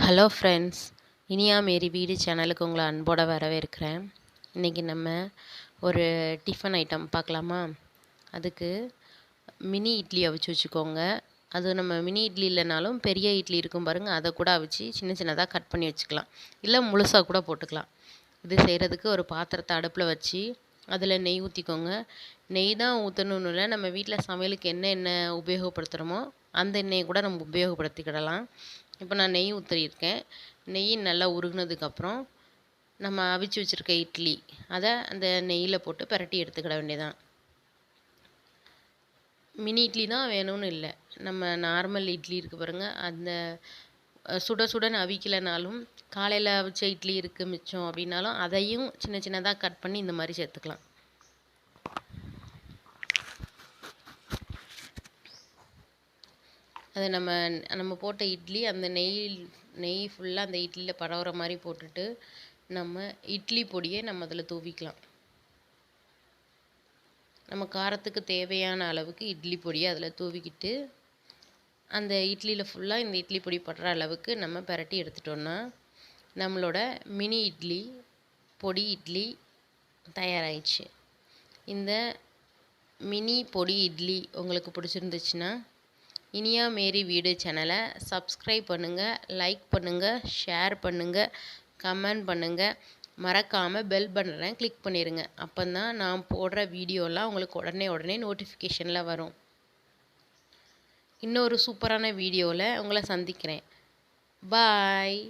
Hello friends, Iniya மேரி வீடு சேனலுக்கு உங்களை அன்போடு வரவேற்கிறேன். இன்றைக்கி நம்ம ஒரு டிஃபன் ஐட்டம் பார்க்கலாமா? அதுக்கு மினி இட்லி அவிச்சு வச்சுக்கோங்க. அது நம்ம மினி இட்லி இல்லைனாலும் பெரிய இட்லி இருக்கும் பாருங்கள், அதை கூட அவிச்சு சின்ன சின்னதாக கட் பண்ணி வச்சுக்கலாம், இல்லை முழுசாக கூட போட்டுக்கலாம். இது செய்கிறதுக்கு ஒரு பாத்திரத்தை அடுப்பில் வச்சு அதில் நெய் ஊற்றிக்கோங்க. நெய் தான் ஊற்றணுன்னு இல்லை, நம்ம வீட்டில் சமையலுக்கு என்ன எண்ணெய் உபயோகப்படுத்துகிறோமோ அந்த எண்ணெயை கூட நம்ம உபயோகப்படுத்திக்கிடலாம். இப்போ நான் நெய் ஊற்றிருக்கேன். நெய் நல்லா உருகுனதுக்கப்புறம் நம்ம அவிச்சு வச்சுருக்க இட்லி அதை அந்த நெய்யில் போட்டு பிரட்டி எடுத்துக்கிட வேண்டியதான். மினி இட்லி தான் வேணும்னு இல்லை, நம்ம நார்மல் இட்லி இருக்குது பாருங்கள், அந்த சுட சுடன்னு அவிக்கலைனாலும் காலையில் அவிச்ச இட்லி இருக்குது மிச்சம் அப்படின்னாலும் அதையும் சின்ன சின்னதாக கட் பண்ணி இந்த மாதிரி சேர்த்துக்கலாம். அதை நம்ம போட்ட இட்லி அந்த நெய் ஃபுல்லாக அந்த இட்லியில் பரவுற மாதிரி போட்டுட்டு நம்ம இட்லி பொடியை நம்ம அதில் தூவிக்கலாம். நம்ம காரத்துக்கு தேவையான அளவுக்கு இட்லி பொடியை அதில் தூவிக்கிட்டு அந்த இட்லியில் ஃபுல்லாக இந்த இட்லி பொடி படுற அளவுக்கு நம்ம பிரட்டி எடுத்துட்டோன்னா நம்மளோட மினி இட்லி பொடி இட்லி தயாராகிடுச்சு. இந்த மினி பொடி இட்லி உங்களுக்கு பிடிச்சிருந்துச்சுன்னா இனியா மேரி வீடு சேனலை சப்ஸ்கிரைப் பண்ணுங்கள், லைக் பண்ணுங்கள், ஷேர் பண்ணுங்கள், கமெண்ட் பண்ணுங்கள். மறக்காமல் பெல் பட்டனை கிளிக் பண்ணிடுங்க. அப்போ தான் நான் போடுற வீடியோலாம் உங்களுக்கு உடனே நோட்டிஃபிகேஷனில் வரும். இன்னொரு சூப்பரான வீடியோவில் உங்களை சந்திக்கிறேன். பாய்.